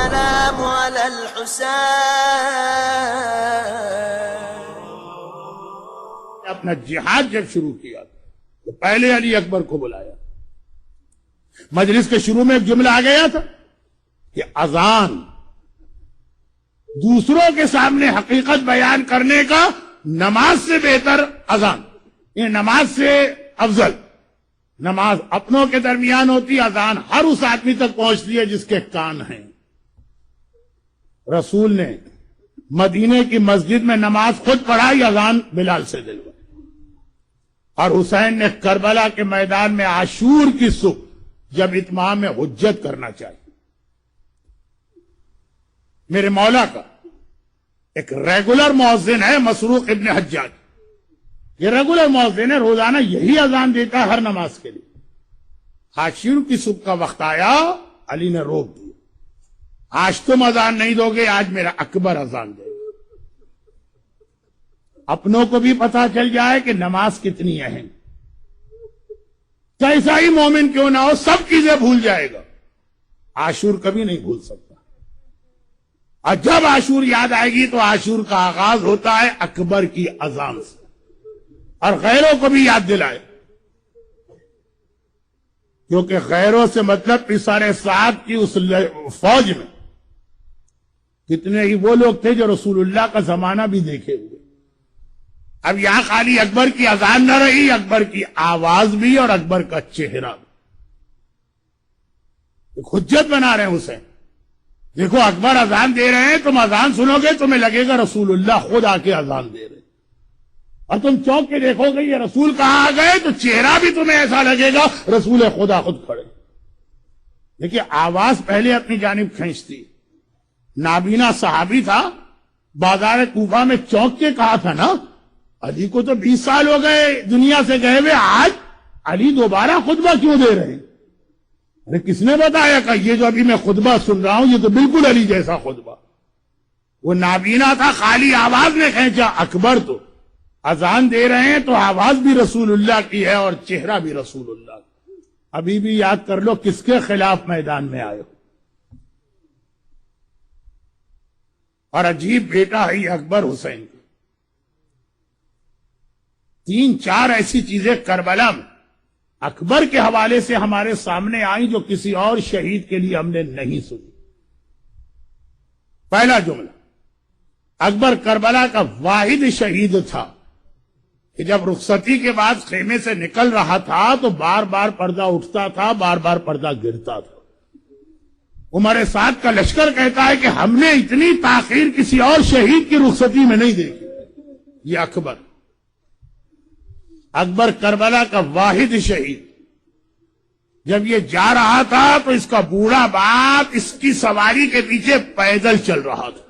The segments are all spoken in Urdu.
السلام على الحسين. اپنا جہاد جب شروع کیا تو پہلے علی اکبر کو بلایا. مجلس کے شروع میں ایک جملہ آ گیا تھا کہ اذان دوسروں کے سامنے حقیقت بیان کرنے کا نماز سے بہتر اذان، یہ نماز سے افضل. نماز اپنوں کے درمیان ہوتی، اذان ہر اس آدمی تک پہنچتی ہے جس کے کان ہیں. رسول نے مدینے کی مسجد میں نماز خود پڑھائی، اذان بلال سے دلوائی. اور حسین نے کربلا کے میدان میں عاشور کی صبح جب اتمام حجت کرنا چاہیے. میرے مولا کا ایک ریگولر مؤذن ہے مسروق ابن حجاج، یہ ریگولر مؤذن ہے، روزانہ یہی اذان دیتا ہے ہر نماز کے لیے. عاشور کی صبح کا وقت آیا، علی نے روک دیا. آج تم اذان نہیں دو گے، آج میرا اکبر اذان دے گا. اپنوں کو بھی پتا چل جائے کہ نماز کتنی اہم. کیسا ہی مومن کیوں نہ ہو، سب چیزیں بھول جائے گا، عاشور کبھی نہیں بھول سکتا. اور جب عاشور یاد آئے گی تو عاشور کا آغاز ہوتا ہے اکبر کی اذان سے، اور غیروں کو بھی یاد دلائے، کیونکہ غیروں سے مطلب سارے سعد کی اس فوج میں کتنے ہی وہ لوگ تھے جو رسول اللہ کا زمانہ بھی دیکھے ہوئے. اب یہاں خالی اکبر کی اذان نہ رہی، اکبر کی آواز بھی اور اکبر کا چہرہ بھی. ایک حجت بنا رہے ہیں اسے. دیکھو اکبر اذان دے رہے ہیں، تم اذان سنو گے تمہیں لگے گا رسول اللہ خود آ کے اذان دے رہے ہیں. اور تم چوک کے دیکھو گے یہ رسول کہاں آ گئے تو چہرہ بھی تمہیں ایسا لگے گا رسول خدا خود کھڑے. دیکھیے آواز پہلے اپنی جانب کھینچتی. نابینا صحابی تھا، بازار کوفہ میں چوک کے کہا تھا نا، علی کو تو 20 سال ہو گئے دنیا سے گئے ہوئے، آج علی دوبارہ خطبہ کیوں دے رہے ہیں؟ ارے کس نے بتایا کہ یہ جو ابھی میں خطبہ سن رہا ہوں یہ تو بالکل علی جیسا خطبہ. وہ نابینا تھا، خالی آواز نے کھینچا. اکبر تو اذان دے رہے ہیں تو آواز بھی رسول اللہ کی ہے اور چہرہ بھی رسول اللہ. ابھی بھی یاد کر لو کس کے خلاف میدان میں آئے ہو. اور عجیب بیٹا ہے اکبر حسین کا. 3-4 ایسی چیزیں کربلا میں اکبر کے حوالے سے ہمارے سامنے آئیں جو کسی اور شہید کے لیے ہم نے نہیں سنی. پہلا جملہ، اکبر کربلا کا واحد شہید تھا کہ جب رخصتی کے بعد خیمے سے نکل رہا تھا تو بار بار پردہ اٹھتا تھا، بار بار پردہ گرتا تھا. عمر سعد کا لشکر کہتا ہے کہ ہم نے اتنی تاخیر کسی اور شہید کی رخصتی میں نہیں دیکھی. یہ اکبر کربلا کا واحد شہید. جب یہ جا رہا تھا تو اس کا بوڑھا باپ اس کی سواری کے پیچھے پیدل چل رہا تھا.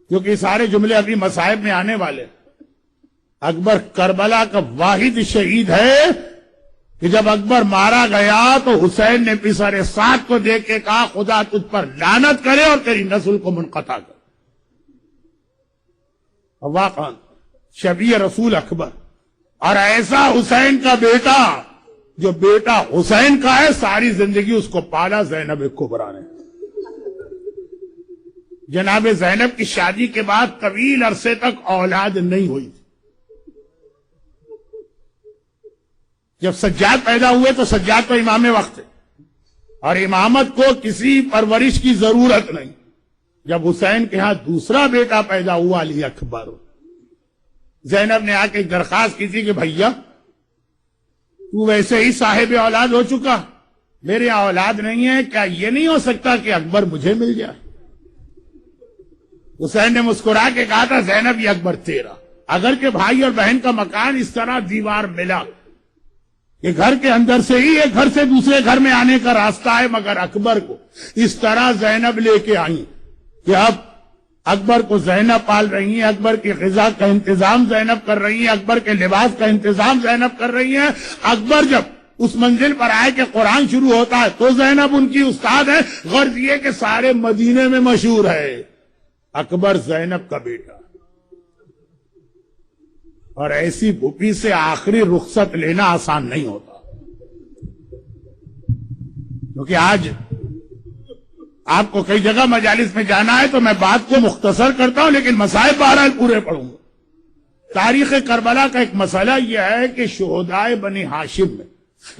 کیونکہ سارے جملے ابھی مصائب میں آنے والے. اکبر کربلا کا واحد شہید ہے کہ جب اکبر مارا گیا تو حسین نے پسر سعد کو دیکھ کے کہا خدا تجھ پر لعنت کرے اور تیری نسل کو منقطع کرے. واقعا شبیہ رسول اکبر، اور ایسا حسین کا بیٹا جو بیٹا حسین کا ہے، ساری زندگی اس کو پالا زینب کبریٰ نے. جناب زینب کی شادی کے بعد طویل عرصے تک اولاد نہیں ہوئی. جب سجاد پیدا ہوئے تو سجاد تو امام وقت ہے اور امامت کو کسی پرورش کی ضرورت نہیں. جب حسین کے ہاں دوسرا بیٹا پیدا ہوا علی اکبر، زینب نے آ کے درخواست کی تھی کہ بھیا تو ویسے ہی صاحب اولاد ہو چکا، میرے اولاد نہیں ہے، کیا یہ نہیں ہو سکتا کہ اکبر مجھے مل جائے؟ حسین نے مسکرا کے کہا تھا زینب یہ اکبر تیرا. اگر کہ بھائی اور بہن کا مکان اس طرح دیوار ملا کہ گھر کے اندر سے ہی ایک گھر سے دوسرے گھر میں آنے کا راستہ ہے، مگر اکبر کو اس طرح زینب لے کے آئی کہ اب اکبر کو زینب پال رہی ہیں، اکبر کی غذا کا انتظام زینب کر رہی ہیں، اکبر کے لباس کا انتظام زینب کر رہی ہیں. اکبر جب اس منزل پر آئے کہ قرآن شروع ہوتا ہے تو زینب ان کی استاد ہے. غرض یہ کہ سارے مدینے میں مشہور ہے اکبر زینب کا بیٹا. اور ایسی بھوپی سے آخری رخصت لینا آسان نہیں ہوتا، کیونکہ آج آپ کو کئی جگہ مجالس میں جانا ہے تو میں بات کو مختصر کرتا ہوں، لیکن مسائل بہرحال پورے پڑھوں گا۔ تاریخ کربلا کا ایک مسئلہ یہ ہے کہ شہدائے بنی ہاشم میں،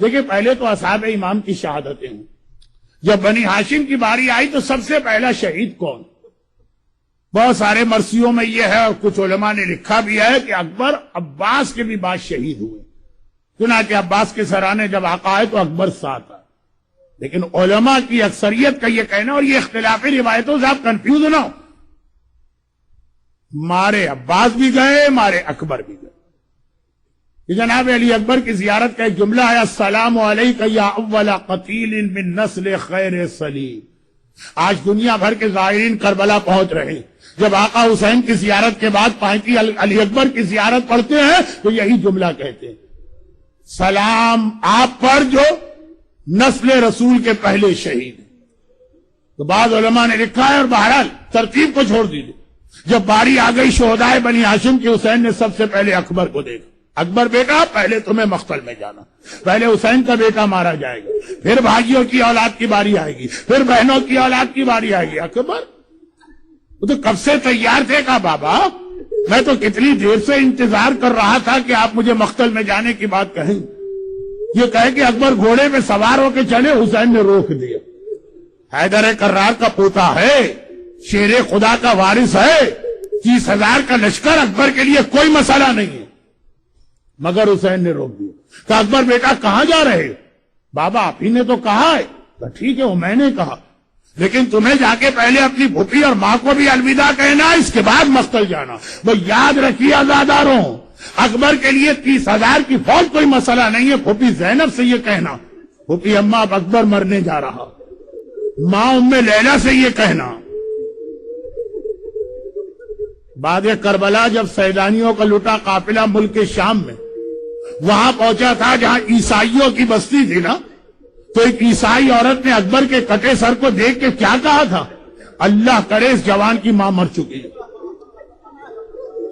دیکھیں پہلے تو اصحاب امام کی شہادتیں ہوں، جب بنی ہاشم کی باری آئی تو سب سے پہلا شہید کون؟ بہت سارے مرثیوں میں یہ ہے اور کچھ علماء نے لکھا بھی ہے کہ اکبر عباس کے بھی بعد شہید ہوئے، چنانچہ عباس کے سرانے جب آقا آئے تو اکبر ساتھ آئے، لیکن علماء کی اکثریت کا یہ کہنا، اور یہ اختلافی روایتوں سے آپ کنفیوز نہ ہو، مارے عباس بھی گئے، مارے اکبر بھی گئے۔ جناب علی اکبر کی زیارت کا ایک جملہ ہے، السلام علیک یا اول قتیل من نسل خیر سلیم۔ آج دنیا بھر کے زائرین کربلا پہنچ رہے ہیں، جب آقا حسین کی زیارت کے بعد پائیں علی اکبر کی زیارت پڑھتے ہیں تو یہی جملہ کہتے ہیں، سلام آپ پر جو نسل رسول کے پہلے شہید ہیں۔ تو بعض علماء نے لکھا ہے، اور بہرحال ترتیب کو چھوڑ دیجیے، جب باری آ گئی شہدائے بنی ہاشم کی، حسین نے سب سے پہلے اکبر کو دیکھا، اکبر بیٹا پہلے تمہیں مقتل میں جانا، پہلے حسین کا بیٹا مارا جائے گا، پھر بھائیوں کی اولاد کی باری آئے گی، پھر بہنوں کی اولاد کی باری آئے گی۔ اکبر وہ تو کب سے تیار تھے، کہا بابا میں تو کتنی دیر سے انتظار کر رہا تھا کہ آپ مجھے مقتل میں جانے کی بات کہیں۔ یہ کہے کہ اکبر گھوڑے پہ سوار ہو کے چلے، حسین نے روک دیا، حیدر کرار کا پوتا ہے، شیر خدا کا وارث ہے، 30,000 کا لشکر اکبر کے لیے کوئی مسئلہ نہیں ہے، مگر حسین نے روک دیا۔ کہ اکبر بیٹا کہاں جا رہے؟ بابا آپ ہی نے تو کہا ہے۔ کہ ٹھیک ہے وہ میں نے کہا، لیکن تمہیں جا کے پہلے اپنی پھوپھی اور ماں کو بھی الوداع کہنا، اس کے بعد مقتل جانا۔ وہ یاد رکھیے عزاداروں، اکبر کے لیے 30,000 کی فوج کوئی مسئلہ نہیں ہے۔ پھوپھی زینب سے یہ کہنا، پھوپھی اماں اب اکبر مرنے جا رہا، ماں ام لیلا سے یہ کہنا۔ بعد کربلا جب سیلانیوں کا لٹا قافلہ ملک شام میں وہاں پہنچا تھا جہاں عیسائیوں کی بستی تھی نا، تو ایک عیسائی عورت نے اکبر کے کٹے سر کو دیکھ کے کیا کہا تھا؟ اللہ کرے اس جوان کی ماں مر چکی ہے۔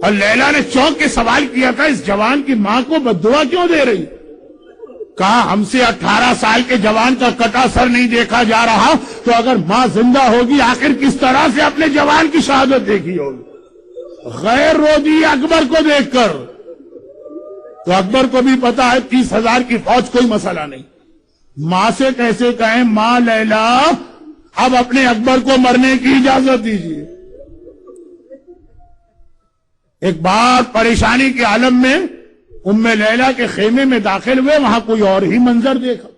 اور لیلا نے چونک کے سوال کیا تھا، اس جوان کی ماں کو بددعا کیوں دے رہی؟ کہا ہم سے 18 سال کے جوان کا کٹا سر نہیں دیکھا جا رہا، تو اگر ماں زندہ ہوگی آخر کس طرح سے اپنے جوان کی شہادت دیکھی ہوگی؟ غیر رو دی اکبر کو دیکھ کر۔ تو اکبر کو بھی پتا ہے 30,000 کی فوج کوئی مسئلہ نہیں، ماں سے کیسے کہیں ماں لیلا اب اپنے اکبر کو مرنے کی اجازت دیجیے۔ ایک بار پریشانی کے عالم میں ام لیلا کے خیمے میں داخل ہوئے، وہاں کوئی اور ہی منظر دیکھا۔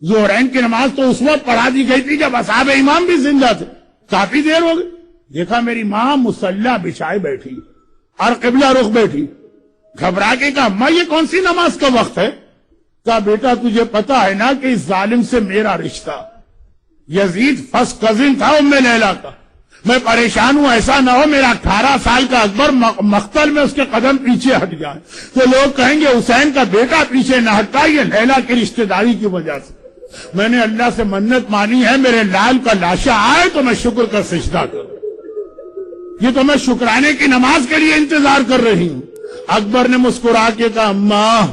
ظہرین کی نماز تو اس وقت پڑھا دی گئی تھی جب اصحاب امام بھی زندہ تھے، کافی دیر ہو گئی، دیکھا میری ماں مصلی بچھائے بیٹھی اور قبلہ رخ بیٹھی۔ گھبرا کے کہا ماں یہ کون سی نماز کا وقت ہے؟ کہا بیٹا تجھے پتا ہے نا کہ اس ظالم سے میرا رشتہ، یزید فرسٹ کزن تھا ام لیلا کا، میں پریشان ہوں ایسا نہ ہو میرا 18 سال کا اکبر مقتل میں اس کے قدم پیچھے ہٹ جائے تو لوگ کہیں گے حسین کا بیٹا پیچھے نہ ہٹتا، یہ لیلا کی رشتہ داری کی وجہ سے۔ میں نے اللہ سے منت مانی ہے میرے لال کا لاشا آئے تو میں شکر کا سجدہ کروں، یہ تو میں شکرانے کی نماز کے لیے انتظار کر رہی ہوں۔ اکبر نے مسکرا کے کہا ماں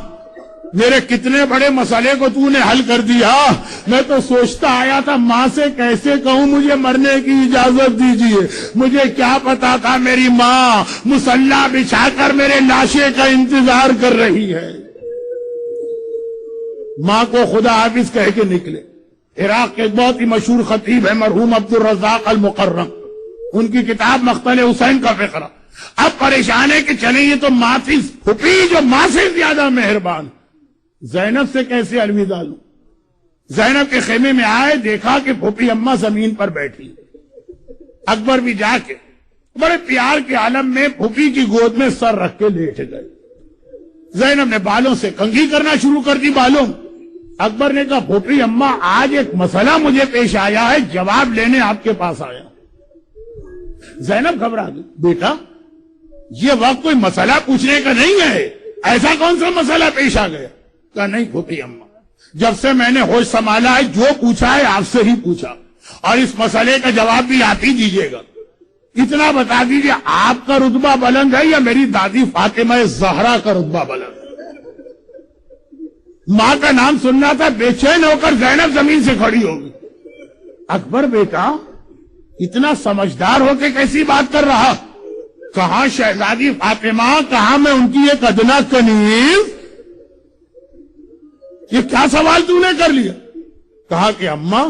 میرے کتنے بڑے مسئلے کو تو نے حل کر دیا، میں تو سوچتا آیا تھا ماں سے کیسے کہوں مجھے مرنے کی اجازت دیجیے، مجھے کیا پتا تھا میری ماں مصلی بچھا کر میرے لاشے کا انتظار کر رہی ہے۔ ماں کو خدا حافظ کہہ کے نکلے۔ عراق کے ایک بہت ہی مشہور خطیب ہے مرحوم عبد الرزاق المکرم، ان کی کتاب مقتل حسین کا فقرہ۔ اب پریشان ہے کہ چلیں یہ تو ماں تھی، پھوپھی جو ماں سے زیادہ مہربان، زینب سے کیسے الوداع لوں؟ زینب کے خیمے میں آئے، دیکھا کہ پھوپھی اماں زمین پر بیٹھی، اکبر بھی جا کے بڑے پیار کے عالم میں پھوپھی کی گود میں سر رکھ کے لیٹ گئے۔ زینب نے بالوں سے کنگھی کرنا شروع کر دی بالوں۔ اکبر نے کہا پھوپھی اماں آج ایک مسئلہ مجھے پیش آیا ہے، جواب لینے آپ کے پاس آیا۔ زینب گھبرا گئی، بیٹا یہ وقت کوئی مسئلہ پوچھنے کا نہیں ہے، ایسا کون سا مسئلہ پیش آ گیا؟ کہا نہیں پھوپھی اماں، جب سے میں نے ہوش سنبھالا ہے جو پوچھا ہے آپ سے ہی پوچھا، اور اس مسئلے کا جواب بھی آپ ہی دیجیے گا۔ اتنا بتا دیجیے آپ کا رتبہ بلند ہے یا میری دادی فاطمہ زہرا کا رتبہ بلند ہے؟ ماں کا نام سننا تھا، بے چین ہو کر زینب زمین سے کھڑی ہوگی۔ اکبر بیٹا اتنا سمجھدار ہو کے کیسی بات کر رہا؟ کہاں شہزادی فاطمہ، کہاں میں ان کی ایک ادنا کنیز؟ یہ کیا سوال تو نے کر لیا؟ کہا کہ اماں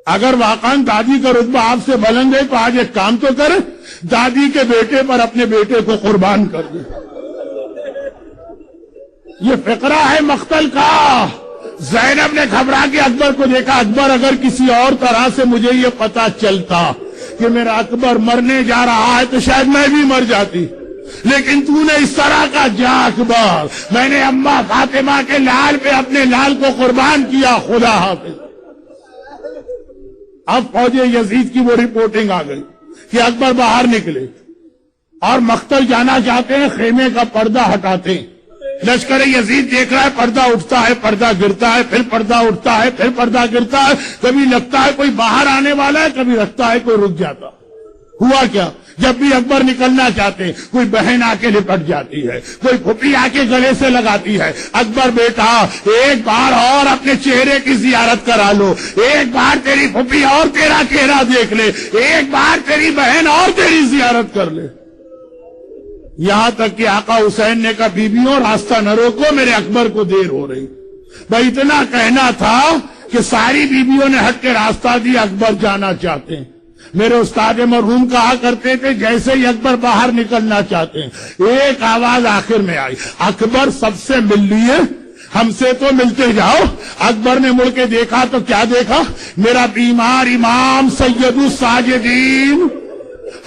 اگر واقعاً دادی کا رتبہ آپ سے بلند ہے تو آج ایک کام تو کر، دادی کے بیٹے پر اپنے بیٹے کو قربان کر دے۔ یہ فقرہ ہے مقتل کا۔ زینب نے گھبرا کے اکبر کو دیکھا، اکبر اگر کسی اور طرح سے مجھے یہ پتا چلتا کہ میرا اکبر مرنے جا رہا ہے تو شاید میں بھی مر جاتی، لیکن تو نے اس طرح کا جا اکبر، میں نے اماں فاطمہ کے لال پہ اپنے لال کو قربان کیا، خدا حافظ۔ اب فوج یزید کی وہ رپورٹنگ آ گئی کہ اکبر باہر نکلے اور مقتل جانا چاہتے ہیں، خیمے کا پردہ ہٹاتے ہیں، لشکر یزید دیکھ رہا ہے، پردہ اٹھتا ہے، پردہ گرتا ہے، پھر پردہ اٹھتا ہے، پھر پردہ گرتا ہے، کبھی لگتا ہے کوئی باہر آنے والا ہے، کبھی لگتا ہے کوئی رک جاتا۔ ہوا کیا؟ جب بھی اکبر نکلنا چاہتے کوئی بہن آ کے لپٹ جاتی ہے، کوئی پھوپھی آ کے گلے سے لگاتی ہے، اکبر بیٹا ایک بار اور اپنے چہرے کی زیارت کرا لو، ایک بار تیری پھوپھی اور تیرا چہرہ دیکھ لے، ایک بار تیری بہن اور تیری زیارت کر لے۔ یہاں تک کہ آقا حسین نے کہا بیبیوں راستہ نہ روکو، میرے اکبر کو دیر ہو رہی۔ بھائی اتنا کہنا تھا کہ ساری بیبیوں نے ہٹ کے راستہ دیا، اکبر جانا چاہتے ہیں۔ میرے استاد مرحوم کہا کرتے تھے جیسے ہی اکبر باہر نکلنا چاہتے ہیں، ایک آواز آخر میں آئی، اکبر سب سے مل لیے، ہم سے تو ملتے جاؤ۔ اکبر نے مڑ کے دیکھا تو کیا دیکھا؟ میرا بیمار امام سید الساجدین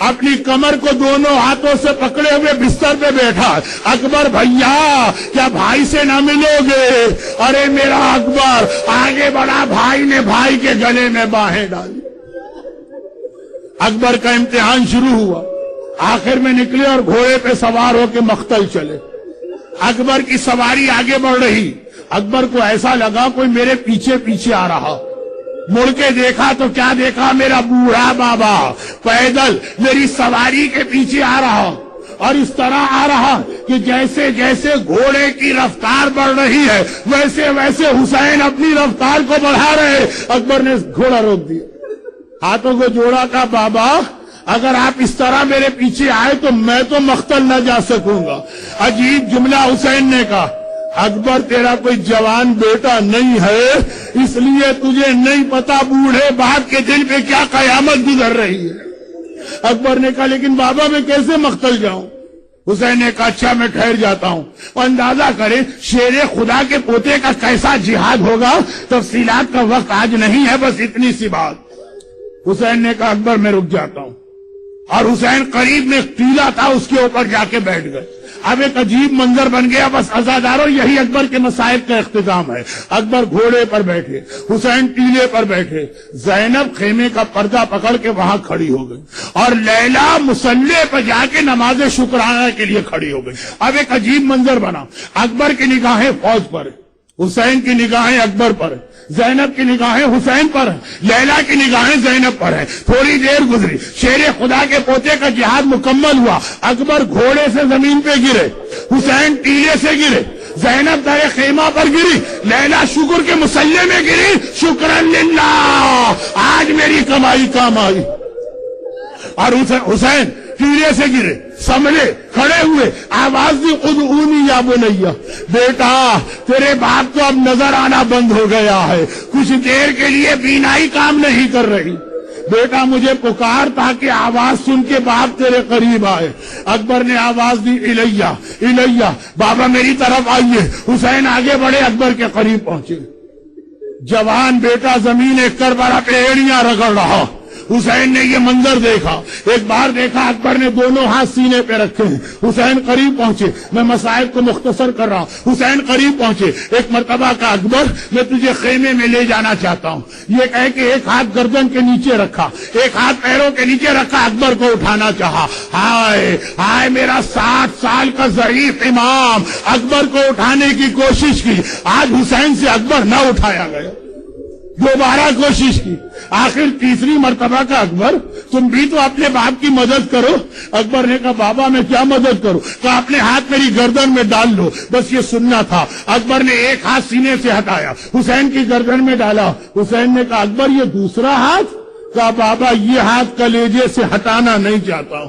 اپنی کمر کو دونوں ہاتھوں سے پکڑے ہوئے بستر پہ بیٹھا۔ اکبر بھیا کیا بھائی سے نہ ملو گے؟ ارے میرا اکبر آگے بڑھا، بھائی نے بھائی کے گلے میں باہیں ڈالی۔ اکبر کا امتحان شروع ہوا، آخر میں نکلے اور گھوڑے پہ سوار ہو کے مقتل چلے۔ اکبر کی سواری آگے بڑھ رہی، اکبر کو ایسا لگا کوئی میرے پیچھے پیچھے آ رہا، مڑ کے دیکھا تو کیا دیکھا؟ میرا بوڑھا بابا پیدل میری سواری کے پیچھے آ رہا، اور اس طرح آ رہا کہ جیسے جیسے گھوڑے کی رفتار بڑھ رہی ہے ویسے ویسے حسین اپنی رفتار کو بڑھا رہے۔ اکبر نے گھوڑا روک دیا، ہاتھوں کو جوڑا، کہا بابا اگر آپ اس طرح میرے پیچھے آئے تو میں تو مقتل نہ جا سکوں گا۔ عجیب جملہ حسین نے کہا، اکبر تیرا کوئی جوان بیٹا نہیں ہے، اس لیے تجھے نہیں پتا بوڑھے باپ کے دل پہ کیا قیامت گزر رہی ہے۔ اکبر نے کہا لیکن بابا میں کیسے مقتل جاؤں؟ حسین نے کہا اچھا میں ٹھہر جاتا ہوں، اور اندازہ کرے شیر خدا کے پوتے کا کیسا جہاد ہوگا، تفصیلات کا وقت آج نہیں ہے، بس اتنی سی بات۔ حسین نے کہا اکبر میں رک جاتا ہوں، اور حسین قریب میں ایک ٹیلا تھا اس کے اوپر جا کے بیٹھ گئے۔ اب ایک عجیب منظر بن گیا، بس عزاداروں یہی اکبر کے مصائب کا اختتام ہے۔ اکبر گھوڑے پر بیٹھے، حسین ٹیلے پر بیٹھے، زینب خیمے کا پردہ پکڑ کے وہاں کھڑی ہو گئی، اور لیلا مصلی پہ جا کے نماز شکرانہ کے لیے کھڑی ہو گئی۔ اب ایک عجیب منظر بنا، اکبر کی نگاہیں فوج پر، حسین کی نگاہیں اکبر پر، زینب کی نگاہیں حسین پر ہیں، لیلا کی نگاہیں زینب پر ہیں۔ تھوڑی دیر گزری، شیر خدا کے پوتے کا جہاد مکمل ہوا، اکبر گھوڑے سے زمین پہ گرے، حسین ٹیلے سے گرے، زینب در خیمہ پر گری، لیلا شکر کے مصلی میں گری۔ شکرن للہ، آج میری کمائی کام آئی۔ اور حسین ٹیلے سے گرے، سنبھلے، کھڑے ہوئے، آواز دی ادعونی یا بنیا، بیٹا تیرے باپ کو اب نظر آنا بند ہو گیا ہے، کچھ دیر کے لیے بینائی کام نہیں کر رہی، بیٹا مجھے پکار تاکہ آواز سن کے باپ تیرے قریب آئے۔ اکبر نے آواز دی الیہ الیہ، بابا میری طرف آئیے۔ حسین آگے بڑھے، اکبر کے قریب پہنچے، جوان بیٹا زمین کربلا پہ ایڑیاں رگڑ رہا۔ حسین نے یہ منظر دیکھا، ایک بار دیکھا اکبر نے دونوں ہاتھ سینے پہ رکھے ہیں۔ حسین قریب پہنچے، میں مسائل کو مختصر کر رہا ہوں، حسین قریب پہنچے، ایک مرتبہ کا اکبر میں تجھے خیمے میں لے جانا چاہتا ہوں، یہ کہہ کے ایک ہاتھ گردن کے نیچے رکھا، ایک ہاتھ پیروں کے نیچے رکھا، اکبر کو اٹھانا چاہا۔ ہائے ہائے میرا 60 سال کا ضعیف امام، اکبر کو اٹھانے کی کوشش کی، آج حسین سے اکبر نہ اٹھایا گیا، دوبارہ کوشش کی، آخر تیسری مرتبہ کا اکبر تم بھی تو اپنے باپ کی مدد کرو. اکبر نے کہا بابا میں کیا مدد کروں؟ کہا اپنے ہاتھ میری گردن میں ڈال لو. بس یہ سننا تھا. اکبر نے ایک ہاتھ سینے سے ہٹایا, حسین کی گردن میں ڈالا. حسین نے کہا اکبر یہ دوسرا ہاتھ؟ کہا بابا یہ ہاتھ کلیجے سے ہٹانا نہیں چاہتا ہوں.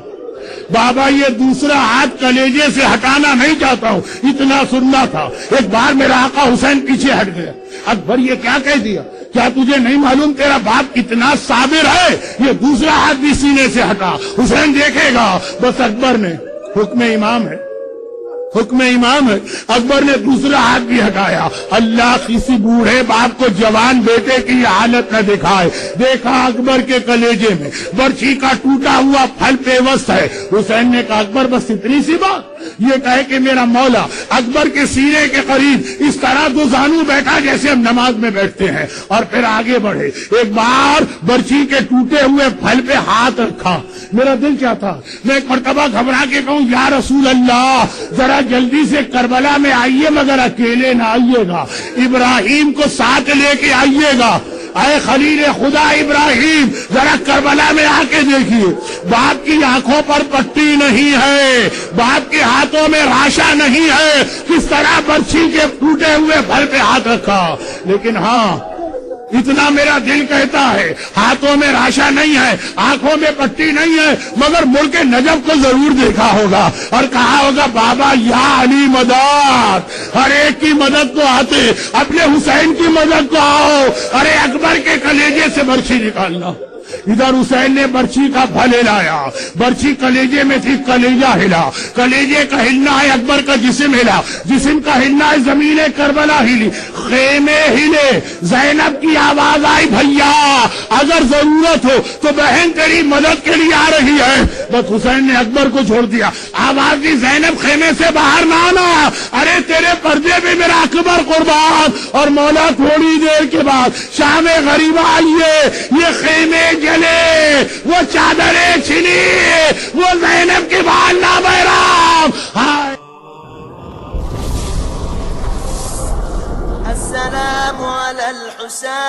بابا یہ دوسرا ہاتھ کلیجے سے ہٹانا نہیں چاہتا ہوں. اتنا سننا تھا. ایک بار میرا آقا حسین پیچھے ہٹ گیا. اکبر یہ کیا کہہ دیا؟ کیا تجھے نہیں معلوم تیرا باپ کتنا صابر ہے؟ یہ دوسرا ہاتھ بھی سینے سے ہٹا, حسین دیکھے گا. بس اکبر نے, حکم امام ہے, حکم امام ہے, اکبر نے دوسرا ہاتھ بھی ہٹایا. اللہ کسی بوڑھے باپ کو جوان بیٹے کی حالت نہ دکھائے. دیکھا اکبر کے کلیجے میں برچھی کا ٹوٹا ہوا پھل پیوست ہے. حسین نے کہا اکبر بس اتنی سی بات؟ یہ کہے کہ میرا مولا اکبر کے سینے کے قریب اس طرح دو زانو بیٹھا جیسے ہم نماز میں بیٹھتے ہیں, اور پھر آگے بڑھے. ایک بار برچھی کے ٹوٹے ہوئے پھل پہ ہاتھ رکھا. میرا دل کیا تھا, میں ایک مرتبہ گھبرا کے کہوں یا رسول اللہ ذرا جلدی سے کربلا میں آئیے, مگر اکیلے نہ آئیے گا, ابراہیم کو ساتھ لے کے آئیے گا. اے خلیل خدا ابراہیم ذرا کربلا میں آ کے دیکھیے, باپ کی آنکھوں پر پٹی نہیں ہے, باپ کے ہاتھوں میں راشا نہیں ہے. کس طرح برچھی کے ٹوٹے ہوئے پھل پہ ہاتھ رکھا. لیکن ہاں اتنا میرا دل کہتا ہے, ہاتھوں میں راشا نہیں ہے, آنکھوں میں پٹی نہیں ہے, مگر ملک نجف کو ضرور دیکھا ہوگا اور کہا ہوگا بابا یا علی مدد. ہر ایک کی مدد کو آتے, اپنے حسین کی مدد کو آؤ. ارے اکبر کے کلیجے سے برچھی نکالنا. ادھر حسین نے برچھی کا پھل ہلایا, برچھی کلیجے میں تھی, کلیجہ ہلا. کلیجے کا ہلنا ہے اکبر کا جسم ہلا, جسم کا ہلنا ہے زمین کربلا ہلی, خیمے ہلے. زینب کی آواز آئی بھیا اگر ضرورت ہو تو بہن تیری مدد کے لیے آ رہی ہے. بس حسین نے اکبر کو چھوڑ دیا. آواز دی زینب خیمے سے باہر نہ آنا, ارے تیرے پردے میں میرا اکبر قربان. اور مولا تھوڑی دیر کے بعد شام غریبہ آئیے, یہ خیمے جلے, وہ چادریں چھنی, وہ زینب کے بال نہ بہرام. السلام على الحسين